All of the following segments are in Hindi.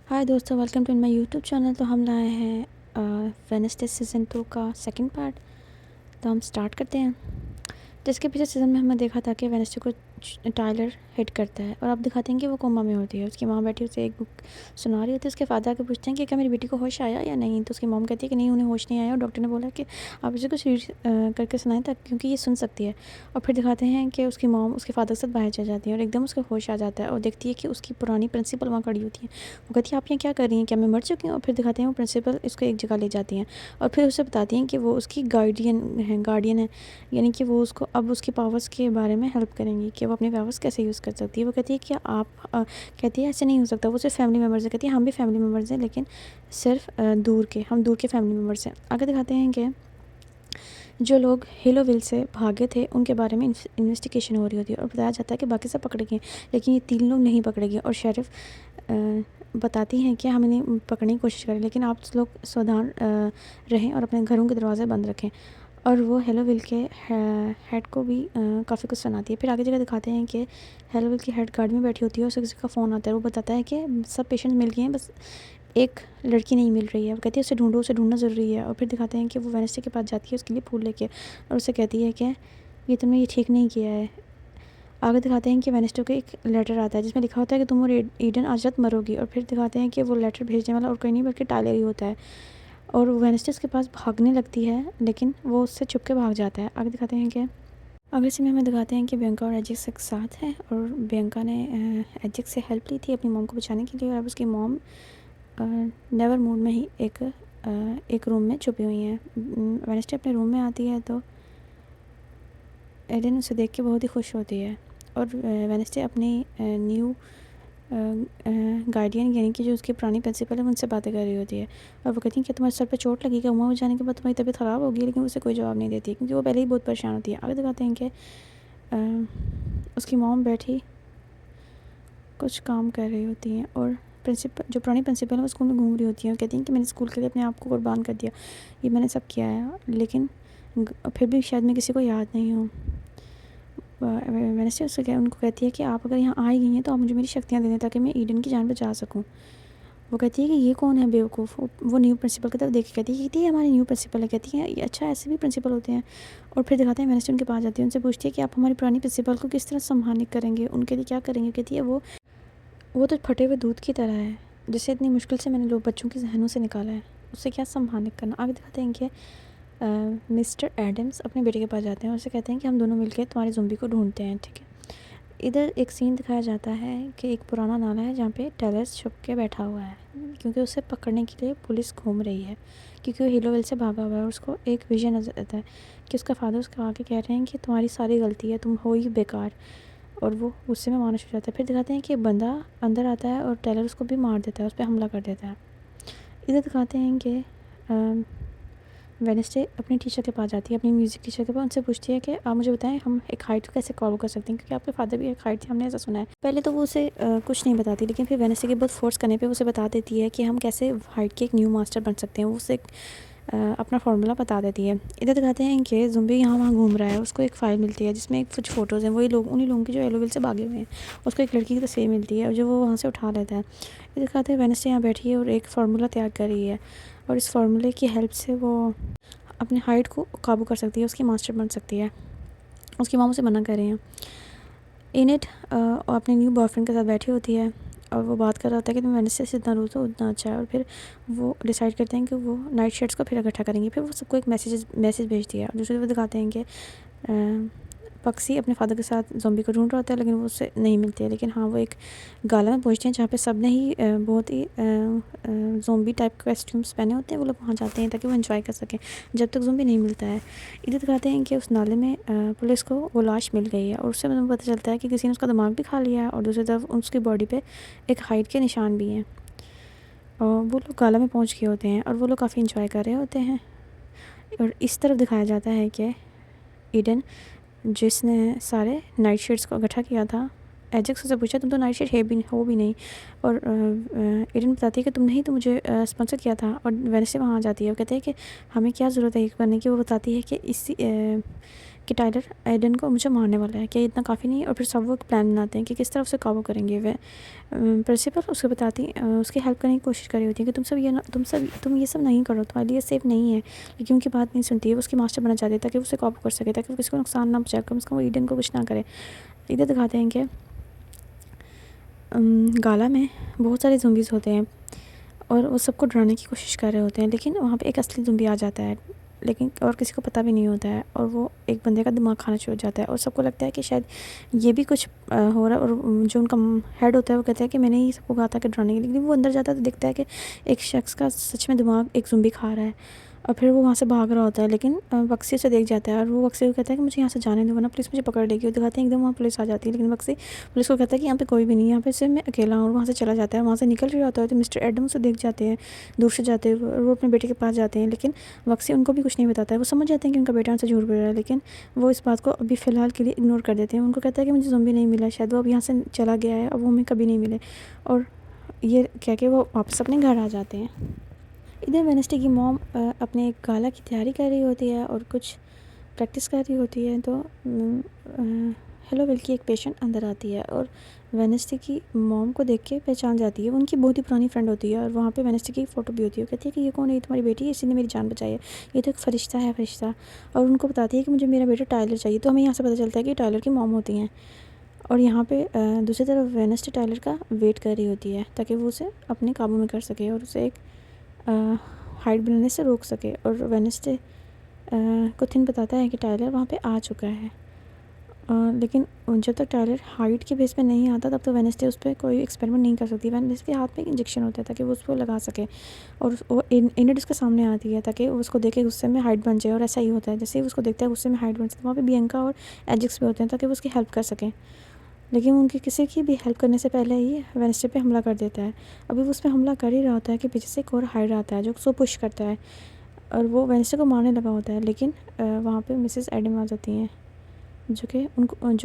हाय दोस्तों, welcome to my YouTube channel. तो हम लाए हैं वेडनेसडे सीज़न 2 का सेकंड पार्ट। तो हम स्टार्ट करते हैं। जिसके पिछले सीज़न में हमने देखा था कि वेडनेसडे को टाइलर हिट करता है और अब दिखाते हैं कि वो कोमा में होती है। उसकी माँ बैठी उसे एक बुक सुना रही होती है। उसके फादर आके पूछते हैं कि क्या मेरी बेटी को होश आया या नहीं। तो उसकी मॉम कहती है कि नहीं, उन्हें होश नहीं आया और डॉक्टर ने बोला कि आप इसे कुछ रीड करके सुनाएं तक, क्योंकि ये सुन सकती है। और फिर दिखाते हैं कि उसकी मॉम उसके फादर के साथ बाहर चल जाती है और एकदम उसका होश आ जाता है और देखती है कि उसकी पुरानी प्रिंसिपल वहाँ खड़ी होती है। वो कहती है आप यहाँ क्या कर रही हैं, क्या मैं मर चुकी हूँ। और फिर दिखाते हैं वो प्रिंसिपल इसको एक जगह ले जाती हैं और फिर उसे बताती हैं कि वो उसकी गार्डियन है, यानी कि वो उसको अब उसकी पावर्स के बारे में हेल्प करेंगी कि वो अपनी पावर्स कैसे यूज़ कर सकती है। वो कहती है कि आप कहती है ऐसे नहीं हो सकता, वो सिर्फ फैमिली मेम्बर्स है। कहती है हम भी फैमिली मेम्बर्स हैं, लेकिन सिर्फ हम दूर के फैमिली मेम्बर्स हैं। आगे दिखाते हैं कि जो लोग हेलोविल से भागे थे उनके बारे में इन्वेस्टिगेशन हो रही होती है और बताया जाता है कि बाकी सब पकड़े गए, लेकिन ये 3 लोग नहीं पकड़े गए। और शेरिफ बताती हैं कि हम इन्हें पकड़ने की कोशिश करें, लेकिन आप लोग सावधान रहें और अपने घरों के दरवाजे बंद रखें। और वो हेलोविल के हेड को भी काफ़ी कुछ सुनाती है। फिर आगे जगह दिखाते हैं कि हेलोविल की हेड गार्ड में बैठी होती है और उसे किसी का फ़ोन आता है। वो बताता है कि सब पेशेंट मिल गए हैं, बस एक लड़की नहीं मिल रही है। वो कहती है उसे ढूंढना ज़रूरी है। और फिर दिखाते हैं कि वो वेडनेसडे के पास जाती है उसके लिए फूल लेके और उसे कहती है कि ये तुमने ये ठीक नहीं किया है। आगे दिखाते हैं कि वेडनेसडे को एक लेटर आता है जिसमें लिखा होता है कि तुम और ईडन आज रात मरोगी। और फिर दिखाते हैं कि वो लेटर भेजने वाला और कोई नहीं बल्कि टाइलर ही होता है। और वेडनेसडे उसके पास भागने लगती है, लेकिन वो उससे छुप के भाग जाता है। आगे दिखाते हैं कि अगले सीन में हमें दिखाते हैं कि बियंका और एजिक्स एक साथ हैं और बियंका ने एजिक्स से हेल्प ली थी अपनी मॉम को बचाने के लिए। और अब उसकी मॉम नेवर मूड में ही एक रूम में छुपी हुई हैं। वेडनेसडे अपने रूम में आती है तो एडन उसे देख के बहुत ही खुश होती है और वेडनेसडे अपनी न्यू गार्डियन यानी कि जो उसकी पुरानी प्रिंसिपल है उनसे बातें कर रही होती है। और वो कहती हैं कि तुम्हारे सर पे चोट लगी, क्या वहाँ जाने के बाद तुम्हारी तबीयत ख़राब होगी, लेकिन उसे कोई जवाब नहीं देती क्योंकि वो पहले ही बहुत परेशान होती है। आगे दिखाते हैं कि उसकी मॉम बैठी कुछ काम कर रही होती हैं और प्रिंसिपल जो पुरानी प्रिंसिपल है वो स्कूल में घूम रही होती हैं और कहती हैं कि मैंने स्कूल के लिए अपने आप को कुर्बान कर दिया, ये मैंने सब किया है, लेकिन फिर भी शायद मैं किसी को याद नहीं हूँ। वेडनेसडे उससे उनको कहती है कि आप अगर यहाँ आ ही गई हैं तो आप मुझे मेरी शक्तियाँ दे दें ताकि मैं ईडन की जान बचा सकूँ। वो कहती है कि ये कौन है बेवकूफ़। वो न्यू प्रिंसिपल की तरफ देख के कहती है हमारी न्यू प्रिंसिपल है। कहती है ये अच्छा, ऐसे भी प्रिंसिपल होते हैं। और फिर दिखाते हैं वेडनेसडे उनके पास जाती है, उनसे पूछती है कि आप हमारी पुरानी प्रिंसिपल को किस तरह सम्मानित करेंगे, उनके लिए क्या करेंगे। कहती है वो तो फटे हुए दूध की तरह है जिसे इतनी मुश्किल से मैंने लोग बच्चों के जहनों से निकाला है, उससे क्या सम्मानित करना। आगे दिखाते हैं कि मिस्टर एडम्स अपने बेटे के पास जाते हैं और उसे कहते हैं कि हम दोनों मिलकर तुम्हारे ज़ॉम्बी को ढूंढते हैं, ठीक है। इधर एक सीन दिखाया जाता है कि एक पुराना नाला है जहाँ पे टेलर्स छुप के बैठा हुआ है क्योंकि उसे पकड़ने के लिए पुलिस घूम रही है, क्योंकि वो हिलोविल से भागा हुआ है। और उसको एक विजन नजर आता है कि उसका फादर उसके आके कह रहे हैं कि तुम्हारी सारी गलती है, तुम हो ही बेकार। और वो गुस्से में मानस हो जाता है। फिर दिखाते हैं कि एक बंदा अंदर आता है और टेलर उसको भी मार देता है, उस पर हमला कर देता है। इधर दिखाते हैं कि वेडनेसडे अपनी टीचर के पास जाती है, अपनी म्यूज़िक टीचर के पास। उनसे पूछती है कि आप मुझे बताएं हम एक हाइट को कैसे कवर कर सकते हैं, क्योंकि आपके फादर भी एक हाइट थे, हमने ऐसा सुना है। पहले तो वो उसे कुछ नहीं बताती, लेकिन फिर वेडनेसडे के बहुत फोर्स करने पे उसे बता देती है कि हम कैसे हाइट के एक न्यू मास्टर बन सकते हैं। वो उसे अपना फार्मूला बता देती है। इधर दिखाते हैं कि ज़ुम्बी यहाँ वहाँ घूम रहा है। उसको एक फ़ाइल मिलती है जिसमें एक कुछ फ़ोटोज़ हैं, वही लोग उन्हीं लोगों की जो एलोविल से भागे हुए हैं। उसको एक लड़की की तस्वीर मिलती है और जो वो वहाँ से उठा लेता है। इधर दिखाते हैं वेडनेसडे यहाँ बैठी है और एक फार्मूला तैयार कर रही है और इस फार्मूले की हेल्प से वो अपने हाइट को काबू कर सकती है, उसकी मास्टर बन सकती है। उसकी माँ उसे मना कर रही हैं। इनेट अपने न्यू बॉयफ्रेंड के साथ बैठी होती है और वो बात कर रहा होता है कि तुम वेडनेसडे से जितना दूर हो उतना अच्छा है। और फिर वो डिसाइड करते हैं कि वो नाइट शेड्स को फिर इकट्ठा करेंगे। फिर वो सबको एक मैसेज भेजती है और दूसरी तरफ दिखाते हैं कि पक्सी अपने फादर के साथ ज़ॉम्बी को ढूंढ रहा होता है, लेकिन वो उससे नहीं मिलती है। लेकिन हाँ, वो एक गाला में पहुँचते हैं जहाँ पे सब ने ही बहुत ही ज़ॉम्बी टाइप कॉस्ट्यूम्स पहने होते हैं। वो लोग वहाँ जाते हैं ताकि वो एंजॉय कर सकें जब तक ज़ॉम्बी नहीं मिलता है। इधर दिखाते हैं कि उस नाले में पुलिस को वो लाश मिल गई है और उससे मतलब पता चलता है कि किसी ने उसका दिमाग भी खा लिया है और दूसरी तरफ उसकी बॉडी पे एक हाइट के निशान भी हैं। और वो लोग गाला में पहुँच गए होते हैं और वो लोग काफ़ी इंजॉय कर रहे होते हैं। और इस तरफ दिखाया जाता है कि ईडन, जिसने सारे नाइट शेड्स को इकट्ठा किया था, एजेक्स से पूछा तुम तो नाइट शेड हो भी नहीं। और ईडन बताती है कि तुमने ही तो मुझे स्पॉन्सर किया था। और वेडनेसडे वहाँ आ जाती है, वो कहते हैं कि हमें क्या ज़रूरत है एक बनने की। वो बताती है कि कि टाइलर एडन को मुझे मारने वाला है, क्या ये इतना काफ़ी नहीं है? और फिर सब वो प्लान बनाते हैं कि किस तरह उसे काबू करेंगे। वह प्रिंसिपल उसको बताती उसकी हेल्प करने की कोशिश कर रही होती है कि तुम ये सब नहीं करो, तुम्हारे लिए सेफ़ नहीं है, लेकिन उनकी बात नहीं सुनती है। वो उसकी मास्टर बनना चाहती है ताकि वो उसे काबू कर सके, ताकि वो किसी को नुकसान ना पहुँचाए, कम से कम वो ईडन को कुछ ना करे। इधर दिखाते हैं कि गाला में बहुत सारे ज़ॉम्बीज़ होते हैं और वो सबको डराने की कोशिश कर रहे होते हैं, लेकिन वहाँ पे एक असली ज़ॉम्बी आ जाता है, लेकिन और किसी को पता भी नहीं होता है, और वो एक बंदे का दिमाग खाना शुरू हो जाता है और सबको लगता है कि शायद ये भी कुछ हो रहा है। और जो उनका हेड होता है वो कहता है कि मैंने ही सबको कहा था कि डराने के लिए, लेकिन वो अंदर जाता है तो देखता है कि एक शख्स का सच में दिमाग एक ज़ॉम्बी खा रहा है। और फिर वो वहाँ से भाग रहा होता है, लेकिन बक्सी उसे देख जाता है और वो बक्सी को कहता है कि मुझे यहाँ से जाने दो वरना पुलिस मुझे पकड़ लेगी। वो दिखाते हैं एकदम वहाँ पुलिस आ जाती है, लेकिन बक्सी पुलिस को कहता है कि यहाँ पे कोई भी नहीं है, यहाँ पे सिर्फ मैं अकेला हूँ, और वहाँ से चला जाता है। वहाँ से निकल रहा होता है तो मिस्टर एडम उसे देख जाते हैं दूर से जाते हुए, और वो अपने बेटे के पास जाते हैं, लेकिन बक्सी उनको भी कुछ नहीं बताता है। वो समझ जाते हैं कि उनका बेटा उनसे झूठ बोल रहा है, लेकिन वो इस बात को अभी फ़िलहाल के लिए इग्नोर कर देते हैं। उनको कहता है कि मुझे ज़ॉम्बी नहीं मिला, शायद वो अब यहाँ से चला गया है, अब वो हमें कभी नहीं मिले, और ये कह के वो वापस अपने घर आ जाते हैं। इधर वेडनेसडे की मॉम अपने गाला की तैयारी कर रही होती है और कुछ प्रैक्टिस कर रही होती है, तो हेलोविल की एक पेशेंट अंदर आती है और वेडनेसडे की मॉम को देख के पहचान जाती है। वो उनकी बहुत ही पुरानी फ्रेंड होती है, और वहाँ पे वेडनेसडे की फ़ोटो भी होती है। वो कहती है कि ये कौन है? ये तुम्हारी बेटी है, इसी ने मेरी जान बचाई है, ये तो एक फ़रिश्ता है, फ़रिश्ता। और उनको बताती है कि मुझे मेरा बेटा टाइलर चाहिए। तो हमें यहाँ से पता चलता है कि टाइलर की मॉम होती हैं, और यहाँ पे दूसरी तरफ वेडनेसडे टाइलर का वेट कर रही होती है ताकि वो उसे अपने काबू में कर सके और उसे एक हाइड बनाने से रोक सके। और वेडनेसडे को थिन बताता है कि टाइलर वहाँ पे आ चुका है, लेकिन जब तक टाइलर हाइट के बेस पे नहीं आता तब तो वेडनेसडे उस पर कोई एक्सपेरिमेंट नहीं कर सकती। वेडनेसडे के हाथ में एक इंजेक्शन होता है ताकि वो उसको लगा सके, और वो इनेड उसके सामने आती है ताकि वो उसको देखे गुस्से में हाइट बन जाए। और ऐसा ही होता है, जैसे ही उसको देखता है गुस्से में हाइट बन जाती है। वहाँ पे बियंका और एजिक्स भी होते हैं ताकि वो उसकी हेल्प कर सकें, लेकिन उनकी किसी की भी हेल्प करने से पहले ही वेडनेसडे पे हमला कर देता है। अभी वो उस पर हमला कर ही रहा होता है कि पीछे से एक और हाइड आता है जो उसको पुश करता है, और वो वेडनेसडे को मारने लगा होता है, लेकिन वहाँ पे मिसेस एडम आ जाती हैं जो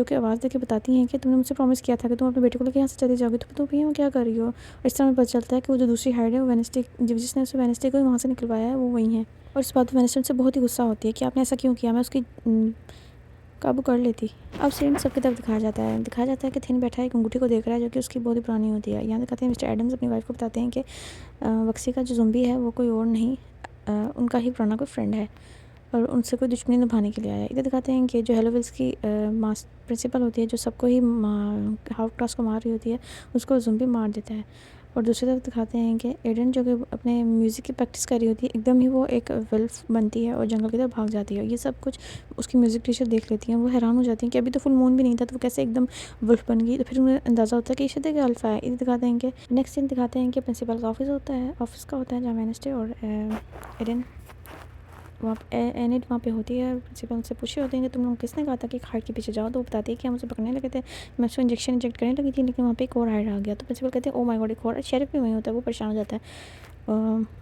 कि आवाज़ देके बताती हैं कि तुमने मुझसे प्रॉमिस किया था कि तुम अपने बेटे को लेकर यहाँ से चली जाओगी, तो तुम यहाँ क्या कर रही हो? और इस तरह में पता चलता है कि वो जो दूसरी हाइड है वो वेडनेसडे, जिसने उसे वेडनेसडे को वहाँ से निकलवाया है, वो वही है। और इस बात पर वेडनेसडे से बहुत ही गुस्सा होती है कि आपने ऐसा क्यों किया, मैं उसकी काबू कर लेती। अब सीन सबकी तरफ दिखाया जाता है कि थिन बैठा है, एक अंगूठी को देख रहा है जो कि उसकी बहुत ही पुरानी होती है। यहाँ दिखाते हैं मिस्टर एडम्स अपनी वाइफ को बताते हैं कि बक्सी का जो ज़ॉम्बी है वो कोई और नहीं, उनका ही पुराना कोई फ्रेंड है, और उनसे कोई दुश्मनी निभाने के लिए आया है। इधर दिखाते हैं कि जो हेलोविल्स की मास प्रिंसिपल होती है, जो सबको ही हाफ क्लास को मार रही होती है, उसको ज़ॉम्बी मार देता है। और दूसरी तरफ दिखाते हैं कि एडन जो कि अपने म्यूज़िक की प्रैक्टिस कर रही होती है, एकदम ही वो एक वुल्फ बनती है और जंगल की तरफ भाग जाती है। ये सब कुछ उसकी म्यूज़िक टीचर देख लेती हैं, वो हैरान हो जाती हैं कि अभी तो फुल मून भी नहीं था तो वो कैसे एकदम वुल्फ बन गई। तो फिर उन्हें अंदाज़ा होता है कि शायद एक अल्फ़ा है। इधर दिखाते हैं कि नेक्स्ट सीन दिखाते हैं कि प्रिंसिपल का ऑफिस का होता है जहाँ वेडनेसडे और एडन वहाँ एनिड वहाँ पे होती है। प्रिंसिपल उनसे पूछे होते हैं कि तुम लोग किसने कहा था कि हाइड के पीछे जाओ, तो वो बताती है कि हम उसे पकड़ने लगे थे, मैं उसको इंजेक्ट करने लगी थी, लेकिन वहाँ पे एक और हाइड आ गया। तो प्रिंसिपल कहते हैं ओ माय गॉड, एक और शेरिफ भी वहीं होता है, वो परेशान हो जाता है।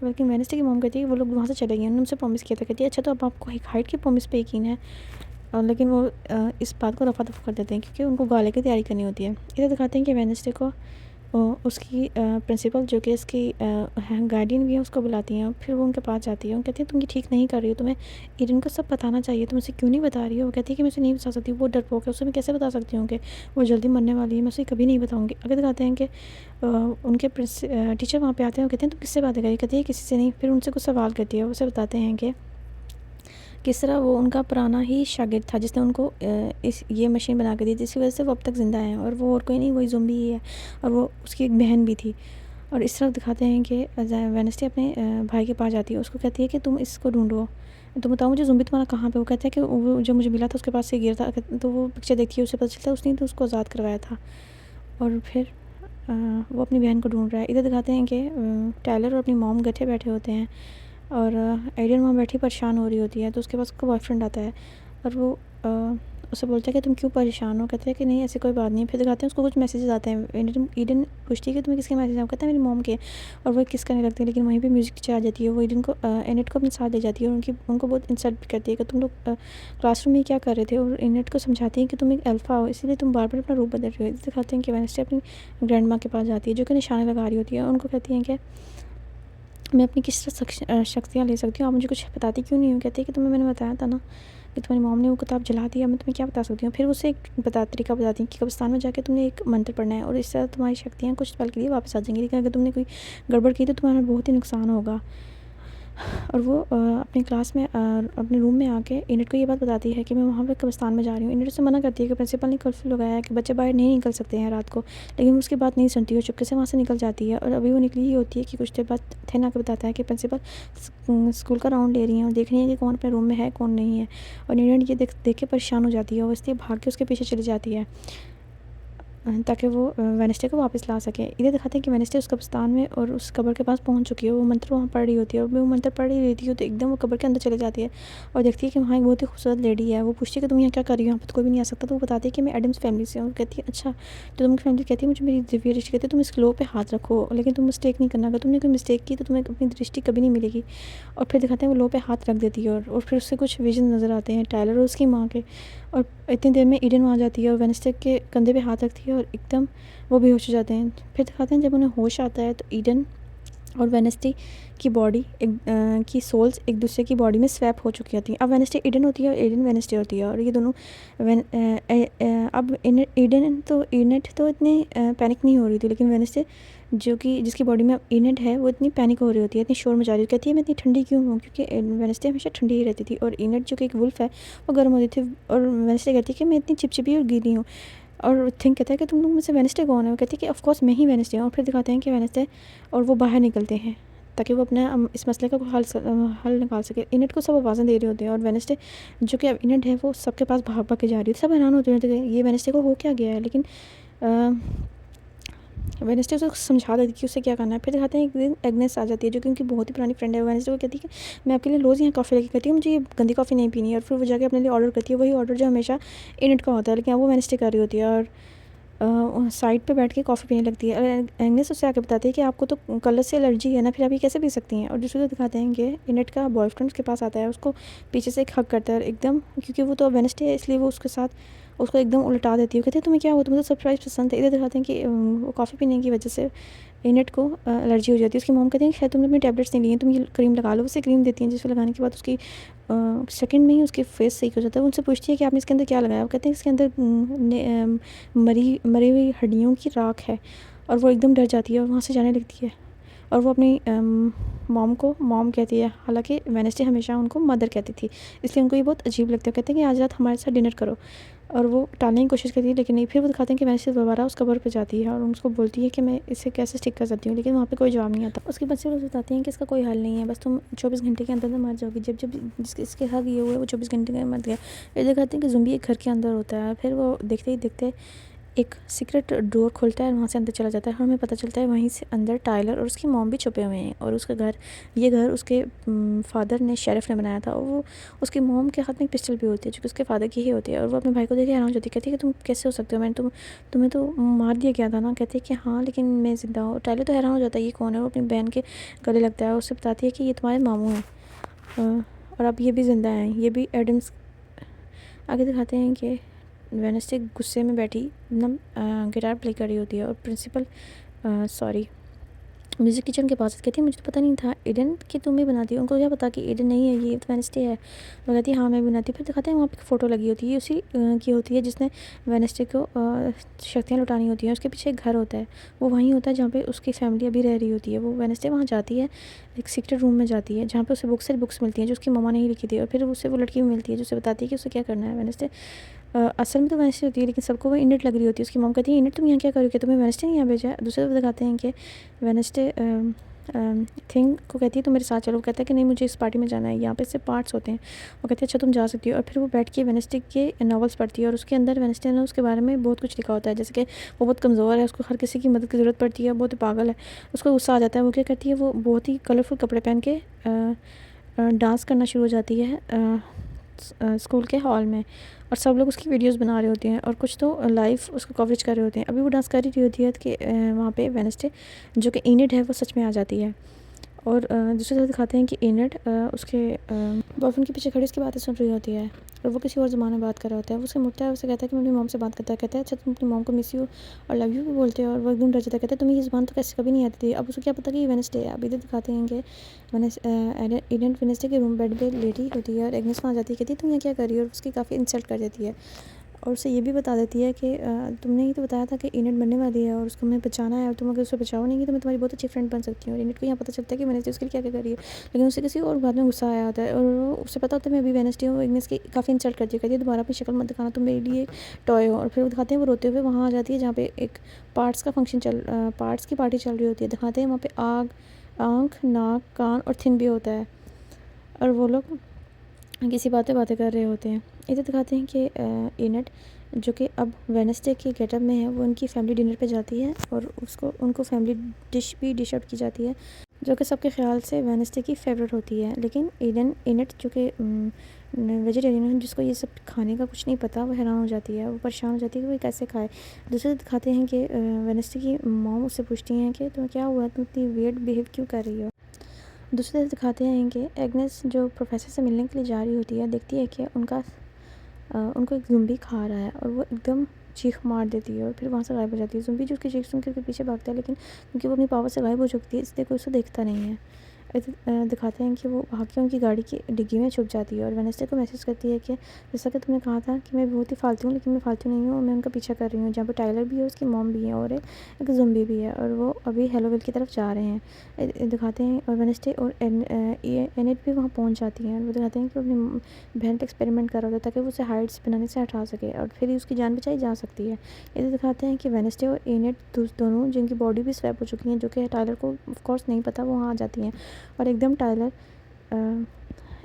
लेकिन वेडनेसडे की मॉम कहती है कि वो लोग वहाँ से चले गए, उन्होंने उनसे प्रॉमिस किया था। कहती है अच्छा तो अब आपको हाइड की प्रॉमिस पे यकीन है, लेकिन वो इस बात को रफा दफा कर देते हैं क्योंकि उनको गाले की तैयारी करनी होती है। इधर दिखाते हैं कि वेडनेसडे को उसकी प्रिंसिपल जो कि इसकी गार्डियन भी है उसको बुलाती हैं, फिर वो उनके पास जाती है। वो कहती है तुम ये ठीक नहीं कर रही हो, तुम्हें ईडन को सब बताना चाहिए, तुम उसे क्यों नहीं बता रही हो? वो कहती है कि मैं उसे नहीं बता सकती, वो डरपोक है, उसे मैं कैसे बता सकती हूँ कि वो जल्दी मरने वाली है, मैं उसे कभी नहीं बताऊँगी। आगे दिखाते हैं कि उनके टीचर वहाँ पे आते हैं, वो कहते हैं तुम किससे बातें करी? कहती है किसी से नहीं। फिर उनसे कुछ सवाल करती है, उसे बताते हैं कि किस तरह वो उनका पुराना ही शागिर्द था जिसने उनको ये मशीन बना के दी, जिसकी वजह से वो अब तक ज़िंदा है, और वो और कोई नहीं, वही ज़ॉम्बी ही है, और वो उसकी एक बहन भी थी। और इस तरफ दिखाते हैं कि वेडनेसडे अपने भाई के पास जाती है, उसको कहती है कि तुम इसको ढूंढो, तुम बताओ मुझे ज़ॉम्बी तुम्हारा कहाँ पे? वो कहता है कि वो जो मुझे मिला था उसके पास से गिर था। तो वो पिक्चर देखती है, उसे पता चलता है उसने तो उसको आज़ाद करवाया था। और फिर वो अपनी बहन को ढूंढ रहा है। इधर दिखाते हैं कि टायलर और अपनी मॉम गठे बैठे होते हैं, और एडन वहाँ बैठी परेशान हो रही होती है, तो उसके पास उसका बॉयफ्रेंड आता है, और वो उससे बोलता है कि तुम क्यों परेशान हो? कहते हैं कि नहीं ऐसी कोई बात नहीं है। फिर दिखाते हैं उसको कुछ मैसेजेस आते हैं। ईडन पूछती है कि तुम्हें किसके मैसेज आए? कहता है मेरी मॉम के, और वो किस करने लगती है, लेकिन वहीं पे म्यूज़िक टीचर आ जाती है। वो ईडन को एनेट को अपने साथ ले जाती है, और उनको बहुत इंसल्ट करती है कि तुम लोग क्लासरूम में क्या कर रहे थे, और एनेट को समझाती है कि तुम एक अल्फ़ा हो, इसीलिए तुम बार बार अपना रूप बदल रहे हो। दिखाते हैं कि वेडनेसडे अपनी ग्रैंड माँ के पास जाती है जो कि निशाने लगा रही होती है, उनको कहती हैं कि मैं अपनी किस तरह शक्तियाँ ले सकती हूँ, आप मुझे कुछ बताती क्यों नहीं हो? कहती है कि तुम्हें मैंने बताया था ना कि तुम्हारी मॉम ने वो किताब जला दिया, मैं तुम्हें क्या बता सकती हूँ। फिर उसे एक तरीका बताती हूँ कि कब्रिस्तान में जाके तुमने एक मंत्र पढ़ना है और इस तरह तुम्हारी शक्तियाँ कुछ पल के लिए वापस आ जाएंगी, लेकिन अगर तुमने कोई गड़बड़ की तो तुम्हारा बहुत ही नुकसान होगा। और वो अपनी क्लास में अपने रूम में आके इनट को ये बात बताती है कि मैं वहाँ पे कब्रिस्तान में जा रही हूँ। इनट से मना करती है कि प्रिंसिपल ने कर्फ्यू लगाया है कि बच्चे बाहर नहीं निकल सकते हैं रात को, लेकिन उसकी बात नहीं सुनती है, चुपके से वहाँ से निकल जाती है। और अभी वो निकली ही होती है कि कुछ देर बाद थेन आकर बताता है कि प्रिंसिपल स्कूल का राउंड ले रही हैं और देख रही है कि कौन अपने रूम में है कौन नहीं है। और इनट ये देख के परेशान हो जाती है और इसलिए भाग के उसके पीछे चली जाती है ताकि वो वेडनेसडे को वापस ला सके। इधर दिखाते हैं कि वेडनेसडे उस कब्रिस्तान में और उस कब्र के पास पहुंच चुकी है। वो मंत्र वहाँ पढ़ रही होती है और वो मंत्र पढ़ रही होती है तो एकदम वो कब्र के अंदर चली जाती है और देखती है कि वहाँ एक बहुत ही खूबसूरत लेडी है। वो पूछती है कि तुम यहाँ क्या कर रही हो, यहाँ पर तो कोई भी नहीं आ सकता। तो वो बताती है कि मैं एडम्स फैमिली से हूँ। और कहती है अच्छा, तो तुम फैमिली कहती है मुझे मेरी दिव्य दृष्टि कहती है तुम इस ग्लो पे हाथ रखो, लेकिन तुम मिस्टेक नहीं करना, अगर तुमने कोई मिस्टेक की तो तुम्हें अपनी दृष्टि कभी नहीं मिलेगी। और फिर दिखाते हैं वो लो पे हाथ रख देती है और फिर उससे कुछ विजन नज़र आते हैं टाइलर और उसकी माँ के। और इतनी देर में ईडन वहाँ जाती है और वेडनेसडे के कंधे पे हाथ रखती है और एकदम वो बेहोश हो जाते हैं। फिर दिखाते हैं जब उन्हें होश आता है तो ईडन और वेडनेसडे की बॉडी की सोल्स एक दूसरे की बॉडी में स्वैप हो चुकी होती हैं। अब वेडनेसडे ईडन होती है और ईडन वेडनेसडे होती है और ये दोनों अब ईडन तो ईनेट तो इतनी पैनिक नहीं हो रही थी, लेकिन वेडनेसडे जो कि जिसकी बॉडी में ईनेट है वो इतनी पैनिक हो रही होती है, इतनी शोर मचा रही होती है। कहती है मैं इतनी ठंडी क्यों हूँ, क्योंकि वेडनेसडे हमेशा ठंडी ही रहती थी और ईनेट जो कि एक वुल्फ है वो गर्म होती थी। और वेडनेसडे कहती है कि मैं इतनी चिपचिपी और गीली हूँ। और थिंक कहता है कि तुम लोग मुझसे वेडनेसडे कौन है? वो कहती है कि ऑफ कोर्स मैं ही वेडनेसडे हूँ। और फिर दिखाते हैं कि वेडनेसडे और वो बाहर निकलते हैं ताकि वो अपने इस मसले का हल निकाल सके। इनट को सब आवाज़ें दे रहे होते हैं और वेडनेसडे जो कि अब इनट है वो सबके पास भाग भाग के जा रही है। सब हैरान होते हैं ये वेडनेसडे को हो क्या गया है, लेकिन वेडनेसडे उसको समझा देती कि उसे क्या करना है। फिर दिखाते हैं एक दिन एग्नेस आ जाती है जो कि उनकी बहुत ही पुरानी फ्रेंड है। वेडनेसडे को कहती है कि मैं आपके लिए रोज़ यहाँ कॉफ़ी लेके कहती हूँ मुझे ये गंदी कॉफ़ी नहीं पीनी है। और फिर वो जाके अपने लिए ऑर्डर करती है, वही ऑर्डर जो हमेशा इनट का होता है, लेकिन अब वो वेडनेसडे कर रही होती है और साइड पे बैठ के कॉफ़ी पीने लगती है। और एग्नेस उससे आके बताती है कि आपको तो कलर से एलर्जी है ना, फिर आप ये कैसे पी सकती हैं। और दूसरी तरफ दिखाते हैं कि इनट का बॉयफ्रेंड उसके पास आता है, उसको पीछे से एक हक करता है एकदम, क्योंकि वो तो वेडनेसडे है इसलिए वो उसके साथ उसको एकदम उल्टा देती है। कहते हैं तुम्हें क्या हुआ, तुम्हें तो सरप्राइज़ पसंद है। इधर दिखाते हैं कि वो कॉफ़ी पीने की वजह से इनट को एलर्जी हो जाती है। उसकी मॉम कहती है शायद तुमने अपनी टैबलेट्स नहीं ली हैं, तुम ये क्रीम लगा लो। उसे क्रीम देती हैं जिसको लगाने के बाद उसकी सेकंड में ही उसके फेस सही हो जाता है। उनसे पूछती है कि आपने इसके अंदर क्या लगाया? वो कहते हैं इसके अंदर मरी हुई हड्डियों की राख है। और वो एकदम डर जाती है और वहाँ से जाने लगती है। और वो अपनी मॉम को मॉम कहती है, हालांकि वेडनेसडे हमेशा उनको मदर कहती थी, इसलिए उनको ये बहुत अजीब लगता है। कहते हैं कि आज रात हमारे साथ डिनर करो। और वो टालने की कोशिश करती है लेकिन नहीं। फिर वो दिखाते हैं कि वेडनेसडे दोबारा उस कबर पे जाती है और उसको बोलती है कि मैं इसे कैसे ठीक कर सकती हूँ, लेकिन वहाँ पे कोई जवाब नहीं आता। उसके बच्चे लोग बताते हैं कि इसका कोई हल नहीं है, बस तुम 24 घंटे के अंदर मर जाओगी। जब जब इसके साथ ये हुआ है वो 24 घंटे के मर गया। ये दिखाते हैं कि ज़ुम्बी एक घर के अंदर होता है। फिर वो देखते ही देखते एक सीक्रेट डोर खुलता है और वहाँ से अंदर चला जाता है। और हमें पता चलता है वहीं से अंदर टाइलर और उसकी मॉम भी छुपे हुए हैं और उसका घर ये घर उसके फादर ने शेरिफ ने बनाया था। और वो उसकी मॉम के हाथ में एक पिस्टल भी होती है जो कि उसके फादर की ही होती है। और वो अपने भाई को देखे हैरान हो जाती है, कहती है कि तुम कैसे हो सकते हो, मैंने तुम्हें तो मार दिया गया था ना। कहती है कि हाँ लेकिन मैं ज़िंदा हूँ। टाइलर तो हैरान हो जाता है ये कौन है। वो अपनी बहन के गले लगता है और उससे बताती है कि ये तुम्हारे मामू हैं और अब ये भी ज़िंदा हैं, ये भी एडम्स। आगे दिखाते हैं कि वेडनेसडे गुस्से में बैठी एकदम गिटार प्ले कर रही होती है और प्रिंसिपल म्यूज़िक टीचर के पास कहती है मुझे तो पता नहीं था ईडन कि तुम ही बनाती हो। उनको क्या पता कि ईडन नहीं है, ये तो वेडनेसडे है। वो कहती है हाँ मैं बनाती हूँ। फिर दिखाते हैं वहाँ पे फ़ोटो लगी होती है, उसी की होती है जिसने वेडनेसडे को शक्तियाँ लुटानी होती हैं। उसके पीछे एक घर होता है, वो वहीं होता है जहाँ पे उसकी फैमिली अभी रह रही होती है। वो वेडनेसडे वहाँ जाती है, एक सीक्रेट रूम में जाती है जहाँ पे उसे बुक्स मिलती हैं जो उसकी मम्मा ने ही लिखी थी। और फिर उसे वो लड़की मिलती है जो उसे बताती है कि उसे क्या करना है। वेडनेसडे असल में तो वेडनेसडे होती है लेकिन सबको वो इनट लग रही होती है। उसकी मॉम कहती है इनट तुम यहाँ क्या करोगे, तुम्हें वेडनेसडे नहीं यहाँ भेजा है। दूसरे तरफ दिखाते हैं कि वेडनेसडे थिंग को कहती है तुम मेरे साथ चलो। वो कहता है कि नहीं मुझे इस पार्टी में जाना है, यहाँ पे सिर्फ पार्ट्स होते हैं। वो कहती है अच्छा तुम जा सकती हो। और फिर वो बैठ के वेडनेसडे के नॉवेल्स पढ़ती है और उसके अंदर वेडनेसडे ने उसके बारे में बहुत कुछ लिखा होता है, जैसे कि वो बहुत कमज़ोर है, उसको हर किसी की मदद की ज़रूरत पड़ती है, बहुत पागल है। उसको गुस्सा आ जाता है। वो क्या करती है, वो बहुत ही कलरफुल कपड़े पहन के डांस करना शुरू हो जाती है स्कूल के हॉल में। और सब लोग उसकी वीडियोस बना रहे होते हैं और कुछ तो लाइव उसको कवरेज कर रहे होते हैं। अभी वो डांस कर रही होती है कि वहाँ पे वेडनेसडे जो कि इनिड है वो सच में आ जाती है और दूसरी तरफ दिखाते हैं कि एनड उसके बॉयफ्रेंड के पीछे खड़ी उसकी बातें सुन रही होती है और वो किसी और ज़माने में बात कर रहा होता है। वो उससे मुड़ता है, उससे कहता है कि मैं अपनी मॉम से बात करता है। कहता है अच्छा तुम अपनी मॉम को मिस यू और लव यू भी बोलते हो। और वो एकदम डर जाता है, कहता है तुम्हें ये ज़बान तो कैसे कभी नहीं आती थी। अब उसको क्या पता कि ये वेडनेसडे है। अब इधर दिखाते हैं कि एनड वेडनेसडे के रूम बेड पे लेटी होती है और एग्नेस वहाँ जाती है, कहती है तुम यहाँ क्या कर रही हो, और उसकी काफ़ी इंसल्ट कर देती है और उसे ये भी बता देती है कि तुमने ही तो बताया था कि इनेट बनने वाली है और उसको हमें बचाना है और तुम अगर उसे बचाओ नहीं तो मैं तुम्हारी बहुत अच्छी फ्रेंड बन सकती हूँ। और इनेट को यहाँ पता चलता है कि वेडनेसडे उसके लिए क्या क्या कर रही है, लेकिन उसे किसी और बात में गुस्सा आया होता है और उसे पता होता है मैं अभी वेडनेसडे हूँ। इग्नेस की काफ़ी इंसल्ट करती है, कहती है दोबारा अपनी शक्ल मत दिखाना, तुम मेरे लिए टॉय हो। और फिर वो दिखाते हैं वो रोते हुए वहाँ आ जाती है जहाँ पे एक पार्ट्स का फंक्शन पार्ट्स की पार्टी चल रही होती है। दिखाते हैं वहाँ पे आँख, नाक, कान और थिन भी होता है और वो लोग किसी बातें कर रहे होते हैं। इधर दिखाते हैं कि इनेट जो कि अब वेडनेसडे के गेटअप में है वो उनकी फैमिली डिनर पे जाती है और उनको फैमिली डिश आउट की जाती है जो कि सबके ख्याल से वेडनेसडे की फेवरेट होती है। लेकिन इनेट जो कि वेजिटेरियन है जिसको ये सब खाने का कुछ नहीं पता, वो हैरान हो जाती है, वो परेशान हो जाती है कि वो कैसे खाए। दूसरे दिखाते हैं कि वेडनेसडे की मॉम उससे पूछती हैं कि तुम्हें क्या हुआ, तुम इतनी वियर्ड बिहेव क्यों कर रही हो। दूसरी तरफ दिखाते हैं कि एग्नेस जो प्रोफेसर से मिलने के लिए जा रही होती है देखती है कि उनको एक ज़ुम्बी खा रहा है और वो एकदम चीख मार देती है और फिर वहाँ से गायब हो जाती है। ज़ुम्बी जो उसकी चीख सुन के उसके पीछे भागता है, लेकिन क्योंकि वो अपनी पावर से गायब हो चुकी है इसलिए कोई उसे देखता नहीं है। दिखाते हैं कि वो भाग के उनकी गाड़ी की डिग्गी में छुप जाती है और वेडनेसडे को मैसेज करती है कि जैसा कि तुमने कहा था कि मैं बहुत ही फालतू हूँ, लेकिन मैं फालतू नहीं हूँ, मैं उनका पीछा कर रही हूँ जहाँ पर टाइलर भी है, उसकी मॉम भी है और एक ज़ुम्बी भी है और वो अभी हेलोविल की तरफ जा रहे हैं। दिखाते हैं और वेडनेसडे और एनेट भी वहाँ पहुँच जाती हैं और वो दिखाते हैं कि वो अपनी बहन पर एक्सपेरिमेंट कर रहा होता है ताकि वो उसे हाइड्स बनाने से हटा सके और फिर ही उसकी जान बचाई जा सकती है। इधर दिखाते हैं कि वेडनेसडे और एनेट दोनों जिनकी बॉडी भी स्वैप हो चुकी हैं, जो कि टाइलर को ऑफ कोर्स नहीं पता, वो वहाँ आ जाती हैं और एकदम टाइलर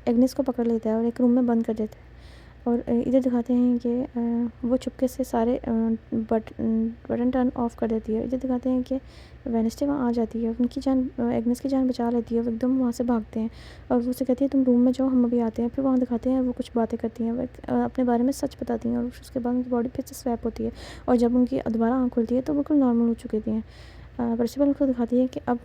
एग्नेस को पकड़ लेता है और एक रूम में बंद कर देता है। और इधर दिखाते हैं कि वो चुपके से सारे बटन टर्न ऑफ कर देती है। इधर दिखाते हैं कि वेडनेसडे वहाँ आ जाती है, उनकी जान एग्नेस की जान बचा लेती है, वो एकदम वहाँ से भागते हैं और वो उसे कहती है तुम रूम में जाओ, हम अभी आते हैं। फिर वहाँ दिखाते हैं वो कुछ बातें करती हैं, वो अपने बारे में सच बताती हैं और उसके बाद उनकी बॉडी फिर से स्वैप होती है और जब उनकी दोबारा आँख खुलती है तो बिल्कुल नॉर्मल हो चुकी थी। प्रिंसिपल उसको दिखाती है कि अब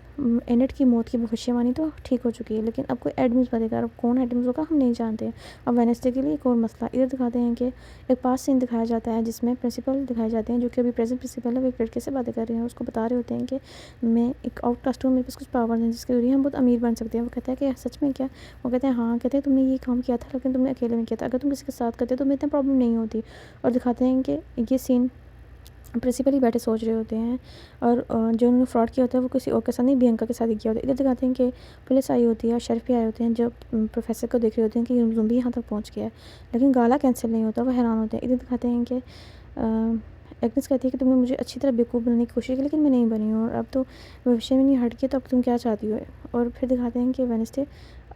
एनेट की मौत की भविष्यवाणी तो ठीक हो चुकी है, लेकिन अब कोई एडमिस बनेगा, अब कौन एडमिस होगा हम नहीं जानते हैं। अब वेडनेसडे के लिए एक और मसला। इधर दिखाते हैं कि एक पास सीन दिखाया जाता है जिसमें प्रिंसिपल दिखाए जाते हैं जो कि अभी प्रेजेंट प्रिंसिपल है, वो एक लड़के से बातें कर रहे हैं, उसको बता रहे होते हैं कि मैं एक आउटकास्ट हूँ, मेरे पास कुछ पावर हैं जिसके जरिए हम बहुत अमीर बन सकते हैं। वो कहता है कि सच में क्या? वो कहते हैं हाँ। कहते हैं तुमने ये काम किया था लेकिन तुमने अकेले में किया था, अगर तुम किसी के साथ करते तो तुम्हें इतना प्रॉब्लम नहीं होती। और दिखाते हैं कि ये सीन प्रिंसिपल ही बैठे सोच रहे होते हैं और जो उन्होंने फ्रॉड किया होता है वो किसी और के साथ नहीं, बियंका के साथ ही किया होता है। इधर दिखाते हैं कि पुलिस आई होती है और शरीफ भी आए होते हैं जो प्रोफेसर को देख रहे होते हैं कि ज़ुम्बी यहाँ तक पहुँच गया है, लेकिन गाला कैंसिल नहीं होता, वो हैरान होते हैं। इधर दिखाते हैं कि एग्नेस कहती है कि तुमने मुझे अच्छी तरह बेवकूफ़ बनाने की कोशिश की लेकिन मैं नहीं बनी हूँ और अब तो भविष्य में नहीं हट के, तो अब तुम क्या चाहती हो। और फिर दिखाते हैं कि वेडनेसडे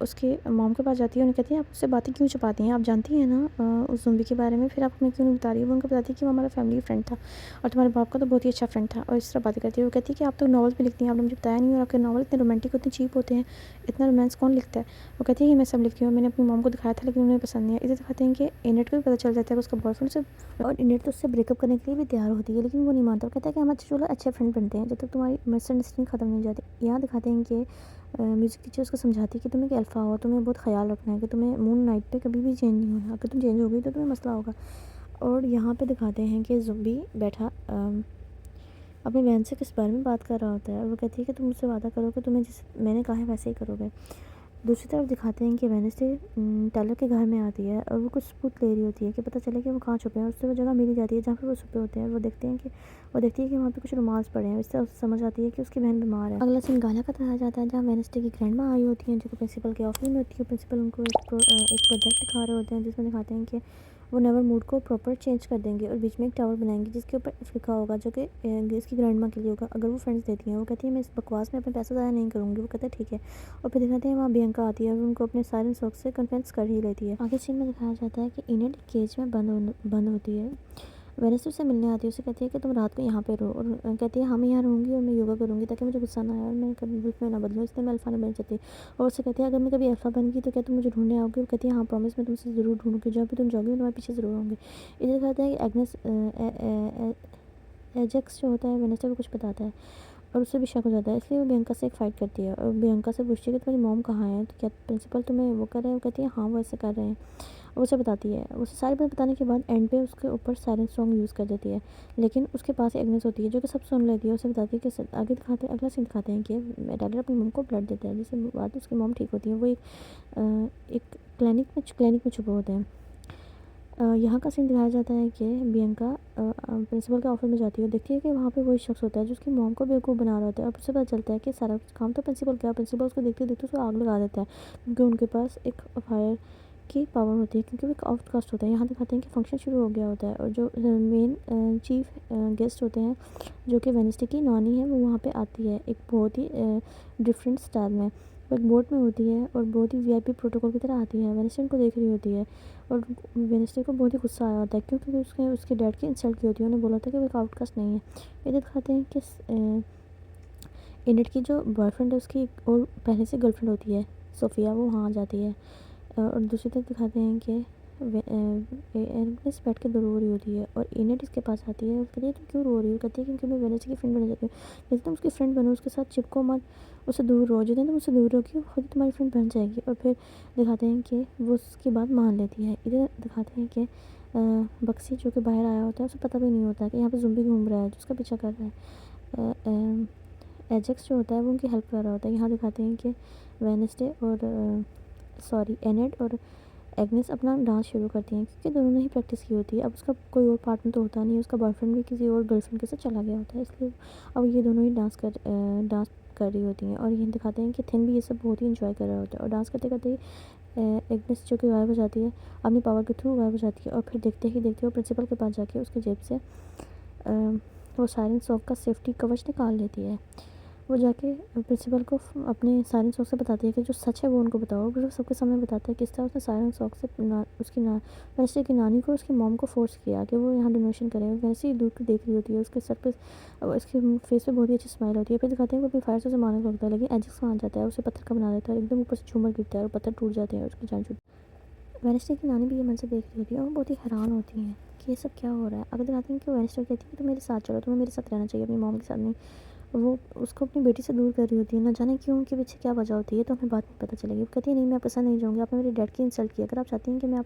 उसके मॉम के पास जाती है, उन्हें कहती है आप उससे बातें क्यों छुपाती हैं, आप जानती हैं ना उस ज़ुम्बी के बारे में, फिर आप हमें क्यों नहीं बता रही है। वो उनको बताती है कि वो हमारा फैमिली फ्रेंड था और तुम्हारे बाप का तो बहुत ही अच्छा फ्रेंड था और इस तरह बातें करती है। वो कहती है कि आप तो नॉवल्स भी लिखती हैं, आपने मुझे बताया नहीं और आपके नॉवल इतने रोमांटिक इतने चीप होते हैं, इतना रोमांस कौन लिखता है। वो कहती है कि मैं सब लिखती हूँ, मैंने अपनी मॉम को दिखाया था लेकिन उन्हें पसंद नहीं है। इधर दिखाते हैं कि इनेट को भी पता चल जाता है कि उसका बॉयफ्रेंड से, और इनेट तो उससे ब्रेकअप करने के लिए भी तैयार होती है लेकिन वो नहीं मानता। वो कहता है कि हम अच्छे फ्रेंड बनते हैं जब तक तुम्हारी मिसअंडरस्टैंडिंग ख़त्म नहीं हो जाती। यहाँ दिखाते हैं कि म्यूज़िक टीचर उसको समझाती है कि तुम एक अल्फ़ा हो, तुम्हें बहुत ख्याल रखना है कि तुम्हें मून नाइट पे कभी भी चेंज नहीं होना, अगर तुम चेंज हो गई तो तुम्हें मसला होगा। और यहाँ पे दिखाते हैं कि ज़ुम्बी बैठा अपनी बहन से किस बारे में बात कर रहा होता है और वो कहती है कि तुम मुझसे वादा करो कि तुम्हें जैसे मैंने कहा है वैसे ही करोगे। दूसरी तरफ दिखाते हैं कि वेडनेसडे टाइलर के घर में आती है और वो कुछ सबूत ले रही होती है कि पता चले कि वो कहाँ छुपे हैं। उससे वो जगह मिल जाती है जहाँ पर वो छुपे होते हैं। वो देखते हैं कि वो देखती है कि वहाँ पे कुछ रुमाल्स पड़े हैं, इससे उसे समझ आती है कि उसकी बहन बीमार है। अगला सीन गाला का दिखाया जाता है जहाँ वेडनेसडे की ग्रैंड माँ आई होती हैं जो कि प्रिंसिपल के ऑफिस में होती है। प्रिंसिपल उनको एक प्रोजेक्ट दिखा रहे होते हैं जिसमें दिखाते हैं कि वो नेवर मूड को प्रॉपर चेंज कर देंगे और बीच में एक टावर बनाएंगे जिसके ऊपर एफ लिखा होगा जो कि इसकी ग्रैंड माँ के लिए होगा अगर वो फ्रेंड्स देती हैं। वो कहती है मैं इस बकवास में अपने पैसा ज़ाया नहीं करूँगी। वो कहते हैं ठीक है। और फिर दिखाते हैं वहाँ बियंका आती है और उनको अपने सारे शौक से कन्विंस कर ही लेती है। आगे सीन में दिखाया जाता है कि इनेट केज में बंद होती है। वेडनेसडे से मिलने आती है, उसे कहती है कि तुम रात को यहाँ पे रहो और कहती है हाँ मैं यहाँ रहूँगी और मैं योगा करूँगी ताकि मुझे गुस्सा ना आए और मैं कभी बुल्फ में ना बदलूँ, इसलिए मैं अल्फ़ा नहीं बन सकती। और उससे कहती है अगर मैं कभी अल्फ़ा बन गई तो क्या तुम मुझे ढूंढने आओगी। वो कहती है हाँ प्रॉमिस, मैं तुमसे ज़रूर ढूंढूंगी, जब भी तुम जाओगी मैं तुम्हारे पीछे ज़रूर आऊँगी। इधर कहता है कि एग्नेस एजेक्स जो होता है वेडनेसडे को कुछ बताता है और उससे भी शक हो जाता है, इसलिए वो बियंका से एक फ़ाइट करती है और बियंका से पूछती है कि तुम्हारी मॉम कहाँ है, तो क्या प्रिंसिपल तुम्हें वो कर रहे हैं? वो कहती है हाँ वो ऐसे कर रहे हैं। और उसे बताती है, उसे सारी बात बताने के बाद एंड पे उसके ऊपर साइरेन सॉन्ग यूज़ कर देती है, लेकिन उसके पास एग्नेस होती है जो कि सब सुन लेती है। उसे बताती है कि आगे दिखाते अगला सीन दिखाते हैं कि टाइलर अपनी मॉम को ब्लड देता है, जिसके बाद उसकी मॉम ठीक होती है। वो एक क्लिनिक में छुपे होते हैं। यहाँ का सीन दिखाया जाता है कि बियंका प्रिंसिपल के ऑफिस में जाती है और देखती है कि वहाँ पे वही शख्स होता है जो उसकी मॉम को बेवकूफ़ बना रहा होता है। और उससे पता चलता है कि सारा काम तो प्रिंसिपल का। प्रिंसिपल उसको देखते देखते उसको आग लगा देता है, क्योंकि उनके पास एक फायर की पावर होती है, क्योंकि वो एक आउटकास्ट होता है। यहाँ दिखाते हैं कि फंक्शन शुरू हो गया होता है और जो मेन चीफ गेस्ट होते हैं जो कि वेडनेसडे की नानी है, वो वहाँ पे आती है एक बहुत ही डिफरेंट स्टाइल में। वो एक बोट में होती है और बहुत ही वीआईपी प्रोटोकॉल की तरह आती है। वेडनेसडे उनको देख रही होती है और वेडनेसडे को बहुत ही गुस्सा आया होता है, क्योंकि उसके उसके डैड की इंसल्ट की होती है। उन्हें बोला था कि वो एक आउटकास्ट नहीं है। इधर दिखाते हैं कि इनेट की जो बॉयफ्रेंड है उसकी और पहले से गर्लफ्रेंड होती है सोफिया, वो वहाँ आ जाती है। और दूसरी तरफ दिखाते हैं कि एग्नेस बैठ के रो रही होती है और इनेट इसके पास आती है और कहती है तुम क्यों रो रही हो? कहती है क्योंकि मैं वेडनेसडे की फ्रेंड बनना चाहती हूँ। कहती तुम उसकी फ्रेंड बनो, उसके साथ चिपको मत, उससे दूर रहो। जितने तुम उससे दूर रहोगी वो खुद तुम्हारी फ्रेंड बन जाएगी। और फिर दिखाते हैं कि वो उसकी बात मान लेती है। इधर दिखाते हैं कि बक्सी जो कि बाहर आया होता है उसे पता भी नहीं होता कि यहाँ पे ज़ुम्बी घूम रहा है जो उसका पीछा कर रहा है। एजेक्स जो होता है वो उनकी हेल्प कर रहा होता है। यहाँ दिखाते हैं कि वेडनेसडे और एनेट और एग्नेस अपना डांस शुरू करती हैं, क्योंकि दोनों ने ही प्रैक्टिस की होती है। अब उसका कोई और पार्टनर तो होता नहीं है, उसका बॉयफ्रेंड भी किसी और गर्लफ्रेंड के साथ चला गया होता है, इसलिए अब ये दोनों ही डांस कर रही होती हैं। और ये दिखाते हैं कि थिन भी ये सब बहुत ही इंजॉय कर रहा होता है। और डांस करते करते ही एग्नेस जो कि गायब हो जाती है, अपनी पावर के थ्रू गायब हो जाती है। और फिर देखते ही देखते वो प्रिंसिपल के पास जाके उसकी जेब से वो साइरन सॉन्ग का सेफ्टी कवच निकाल लेती है। वो जाके प्रिंसिपल को अपने साइरन सॉन्ग से बताती है कि जो सच है वो उनको बताओ। फिर वो सबके सामने बताता है किस तरह उसने साइरन सॉन्ग से वेडनेसडे की नानी को उसकी मॉम को फोर्स किया कि वो यहाँ डोनेशन करे। वैसे ही दूर को देख रही होती है, उसके सर पे उसके फेस पे बहुत ही अच्छी स्माइल होती है। फिर दिखाते हैं वो अपनी फायर से उसे मारने लगता है, लेकिन एजेक्स वहाँ आ जाता है, उसे पत्थर का बना देता है, एकदम ऊपर से झूमर गिरता है और पत्थर टूट जाते हैं और उसकी जान छूट। वेडनेसडे की नानी भी ये मंजर देख रही होती है और वो बहुत ही हैरान होती हैं कि ये सब क्या हो रहा है। अगर दिखाते हैं कि वेडनेसडे कहती है कि तुम मेरे साथ चलो, तुम्हें मेरे साथ रहना चाहिए, अपनी मॉम के साथ नहीं। वो उसको अपनी बेटी से दूर कर रही होती है, ना जाने क्यों, उनके पीछे क्या वजह होती है, तो हमें बाद में पता चलेगी। वो कहती है नहीं मैं आपके साथ नहीं जाऊँगी, आपने मेरे डैड की इंसल्ट की। अगर आप चाहती हैं कि मैं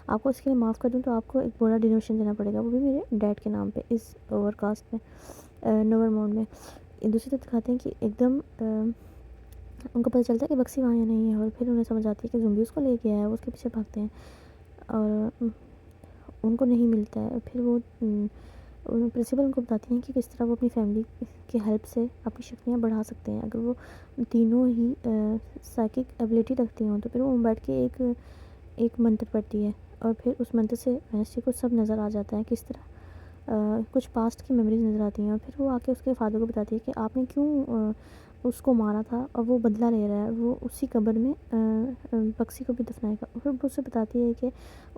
आपको इसके लिए माफ़ कर दूँ तो आपको एक बड़ा डोनेशन देना पड़ेगा, वो भी मेरे डैड के नाम पे इस ओवरकास्ट में नोवर माउंट में। दूसरी तरफ दिखाते हैं कि एकदम उनको पता चलता है कि बक्सी वहाँ नहीं है और फिर उन्हें समझ आती है कि ज़ुम्बी उसको ले गया है। वो उसके पीछे भागते हैं और उनको नहीं मिलता है। फिर वो प्रिंसिपल उनको बताती हैं कि किस तरह वो अपनी फैमिली की हेल्प से अपनी शक्तियाँ बढ़ा सकते हैं। अगर वो तीनों ही साइकिक एबिलिटी रखती हों तो फिर वो बैठ के एक मंत्र पढ़ती है और फिर उस मंत्र से वेडनेसडे को सब नज़र आ जाता है किस तरह कुछ पास्ट की मेमोरीज नज़र आती हैं। और फिर वो आके उसके फादर को बताती है कि आपने क्यों उसको मारा था और वो बदला ले रहा है, वो उसी कब्र में बक्सी को भी दफनाएगा। और फिर वो उसे बताती है कि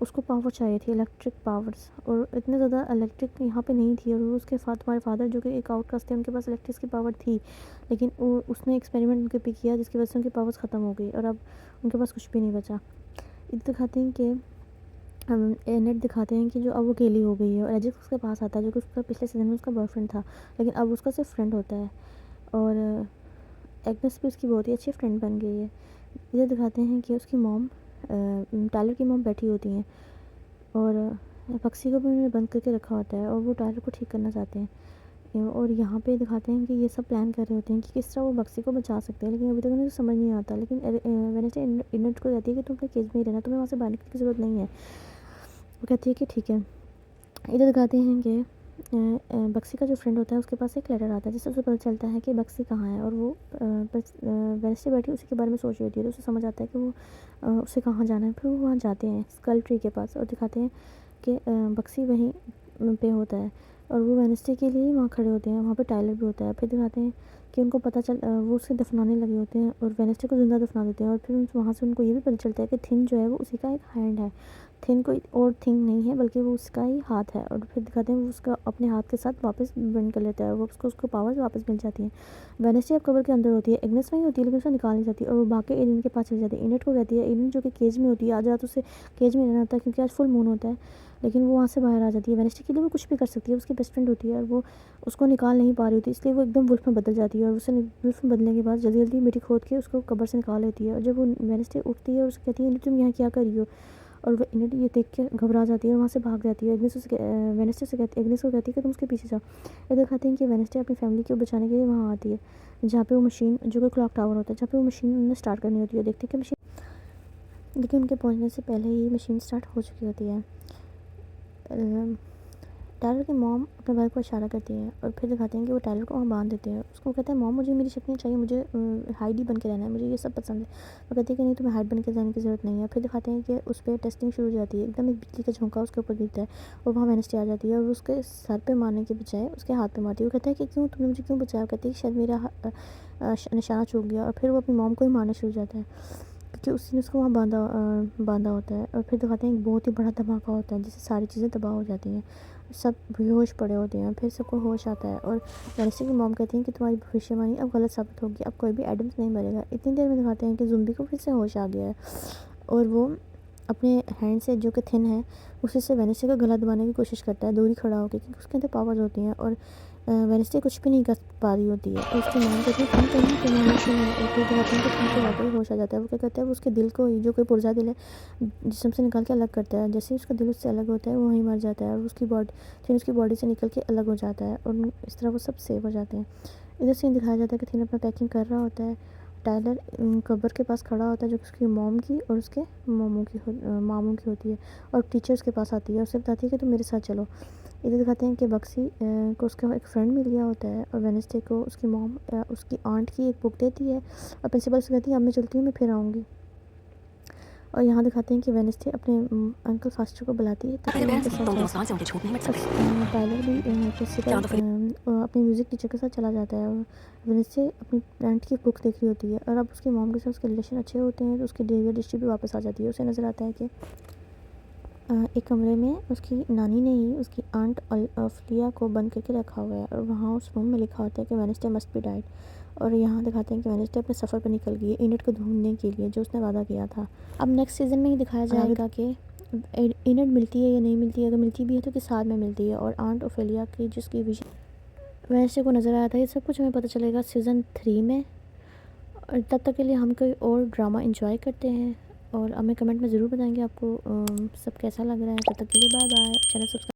उसको पावर चाहिए थी, इलेक्ट्रिक पावर्स, और इतने ज़्यादा इलेक्ट्रिक यहाँ पे नहीं थी। और वो उसके तुम्हारे फादर जो कि एक आउटकास्ट थे, उनके पास इलेक्ट्रिक की पावर थी, लेकिन वो उसने एक्सपेरिमेंट उनके पे किया जिसकी वजह से उनकी पावर्स ख़त्म हो गई और अब उनके पास कुछ भी नहीं बचा। इधर दिखाते हैं कि एनेट दिखाते हैं कि जो अब वो अकेली हो गई है और एजेक्स उसके पास आता है जो कि उसका पिछले सीज़न में उसका बॉयफ्रेंड था, लेकिन अब उसका सिर्फ फ्रेंड होता है। और एग्नेस भी उसकी बहुत ही अच्छी फ्रेंड बन गई है। इधर दिखाते हैं कि उसकी मॉम टाइलर की मॉम बैठी होती हैं और पक्षी को भी उन्होंने बंद करके रखा होता है और वो टाइलर को ठीक करना चाहते हैं। और यहाँ पे दिखाते हैं कि ये सब प्लान कर रहे होते हैं कि किस तरह वो बक्सी को बचा सकते हैं, लेकिन अभी तक उन्हें समझ नहीं आता। लेकिन वेडनेसडे इनेट को कहती है कि तुम अपने केज में ही रहना, तुम्हें वहाँ से बाहर निकलने की ज़रूरत नहीं है। वो कहती है कि ठीक है। इधर दिखाते हैं कि बक्सी का जो फ्रेंड होता है उसके पास एक लेटर आता है जिससे उसे पता चलता है कि बक्सी कहाँ है। और वो वेडनेसडे बैठी उसी के बारे में सोच रही होती है, तो उसे समझ आता है कि वो उसे कहाँ जाना है। फिर वो वहाँ जाते हैं स्कल ट्री के पास और दिखाते हैं कि बक्सी वहीं पे होता है और वो वेडनेसडे के लिए वहाँ खड़े होते हैं। वहाँ पे टाइलर भी होता है। फिर दिखाते हैं कि उनको पता वो उसे दफनाने लगे होते हैं और वेडनेसडे को ज़िंदा दफना देते हैं। और फिर वहाँ से उनको ये भी पता चलता है कि थिन जो है वो उसी का एक हैंड है। थिन कोई और थिंग नहीं है बल्कि वो उसका ही हाथ है। और फिर दिखाते हैं वो उसका अपने हाथ के साथ वापस बेंड कर लेता है, वो उसको पावर्स वापस मिल जाती हैं। वेडनेसडे अब कबर के अंदर होती है, इग्निस वहीं होती है लेकिन उसे निकाल नहीं जाती और वो भाग के एलियन के पास चली जाती है। इनेट को कहती है, एलियन जो कि केज में होती है, आज रात उसे केज में रहना होता है क्योंकि आज फुल मून होता है, लेकिन वो वहाँ से बाहर आ जाती है। वेडनेसडे के लिए वो कुछ भी कर सकती है, उसकी बेस्ट फ्रेंड होती है और वो उसको निकाल नहीं पा रही होती, इसलिए वो एकदम वुल्फ में बदल जाती है और उसे वुल्फ में बदलने के बाद जल्दी जल्दी मिट्टी खोद के उसको कब्र से निकाल लेती है। और जब वो वेडनेसडे उठती है और उसको कहती है तुम यहाँ क्या कर रही हो, और वो इनेट ये देख के घबरा जाती है और वहाँ से भाग जाती है। वेडनेसडे से कहती एग्नेस को कहती है कि तुम उसके पीछे जाओ। ये दिखाते हैं कि वेडनेसडे अपनी फैमिली को बचाने के लिए वहाँ आती है, जहाँ पे वो मशीन जो कि क्लॉक टावर होता है, जहाँ पे वो मशीन उन्हें स्टार्ट करनी होती है। देखते हैं कि मशीन, लेकिन उनके पहुँचने से पहले ही मशीन स्टार्ट हो चुकी होती है। टायलर की मॉम अपने भाई को इशारा करती है और फिर दिखाते हैं कि वो टायलर को वहाँ बांध देते हैं। उसको कहता है मॉम मुझे मेरी शिप नहीं चाहिए, मुझे हाइड ही बन के रहना है, मुझे ये सब पसंद है। वो कहती है कि नहीं तुम्हें हाइड बन के जाने की ज़रूरत नहीं है। फिर दिखाते हैं कि उस पर टेस्टिंग शुरू हो जाती है, एकदम एक बिजली का झोंका उसके ऊपर गिरता है और वहाँ वेडनेसडे आ जाती है और उसके सर पर मारने के बजाय उसके हाथ पर मारती है। वो कहता है कि क्यों तुमने मुझे क्यों बचाया, कहती है कि शायद मेरा निशाना चूक गया। और फिर वो अपनी मॉम को ही मारना शुरू हो जाता है क्योंकि उसी ने उसको वहाँ बांधा होता है। और फिर दिखाते हैं एक बहुत ही बड़ा धमाका होता है जिससे सारी चीज़ें तबाह हो जाती हैं, सब बेहोश पड़े होते हैं। फिर सबको होश आता है और वेडनेसडे की मॉम कहती हैं कि तुम्हारी भविष्यवाणी अब गलत साबित होगी, अब कोई भी एडम्स नहीं मरेगा। इतनी देर में दिखाते हैं कि ज़ुम्बी को फिर से होश आ गया है और वो अपने हैंड से जो कि थिन है उसी से वेडनेसडे का गला दबाने की कोशिश करता है, दूर ही खड़ा होकर, क्योंकि उसके अंदर पावर्स होती हैं और वेडनेसडे कुछ भी नहीं कर पा रही होती है। और उसकी मॉम कहती है तुम कहीं तुम्हारे क्यों नहीं, और फिर दिखाते हैं कि तुमको वाकई होश आ जाता है। वो क्या कहता है वो उसके दिल को ही, जो कोई पुर्जा दिल है, जिस्म से निकाल के अलग करता है। जैसे ही उसका दिल उससे अलग होता है वो वहीं मर जाता है और उसकी बॉडी फिर उसकी बॉडी से निकल के अलग हो जाता है और इस तरह वो सब सेव हो जाते हैं। इधर सीन दिखाया जाता है कि थिन अपना पैकिंग कर रहा होता है, टायलर कब्र के पास खड़ा होता है जो कि उसकी मॉम की और उसके मामू की होती है, और टीचर उसके पास आती है, उससे बताती है कि तुम मेरे साथ चलो। इधर दिखाते हैं कि बक्सी को उसका एक फ्रेंड मिल गया होता है और वेडनेसडे को उसकी मॉम उसकी आंट की एक बुक देती है और प्रिंसिपल से कहती है अब मैं चलती हूँ, मैं फिर आऊँगी। और यहाँ दिखाते हैं कि वेडनेसडे अपने अंकल फास्टर को बुलाती है ताकि उनके साथ टायलर भी प्रिंसिपल अपने म्यूज़िक टीचर के साथ चला जाता है और वेडनेसडे अपनी आंट की बुक देख रही होती है और अब उसकी मॉम के साथ उसके रिलेशन अच्छे होते हैं तो उसकी डेविड दृष्टि भी वापस आ जाती है। उसे नज़र आता है कि एक कमरे में उसकी नानी ने ही उसकी आंट ऑफलिया को बंद करके रखा हुआ है और वहाँ उस रूम में लिखा होता है कि वेडनेसडे मस्ट बी डाइड। और यहाँ दिखाते हैं कि वेडनेसडे अपने सफ़र पर निकल गई है इनेट को ढूंढने के लिए जो उसने वादा किया था। अब नेक्स्ट सीज़न में ही दिखाया जाएगा कि इनेट मिलती है या नहीं मिलती है, अगर मिलती भी है तो किस हाल में मिलती है, और आंट ऑफलिया की जिसकी विजन वेडनेसडे को नज़र आया था, ये सब कुछ हमें पता चलेगा सीज़न 3 में। और तब तक के लिए हम कोई और ड्रामा एंजॉय करते हैं और हमें कमेंट में ज़रूर बताएंगे आपको सब कैसा लग रहा है। तब तक के लिए बाय बाय, चैनल सब्सक्राइब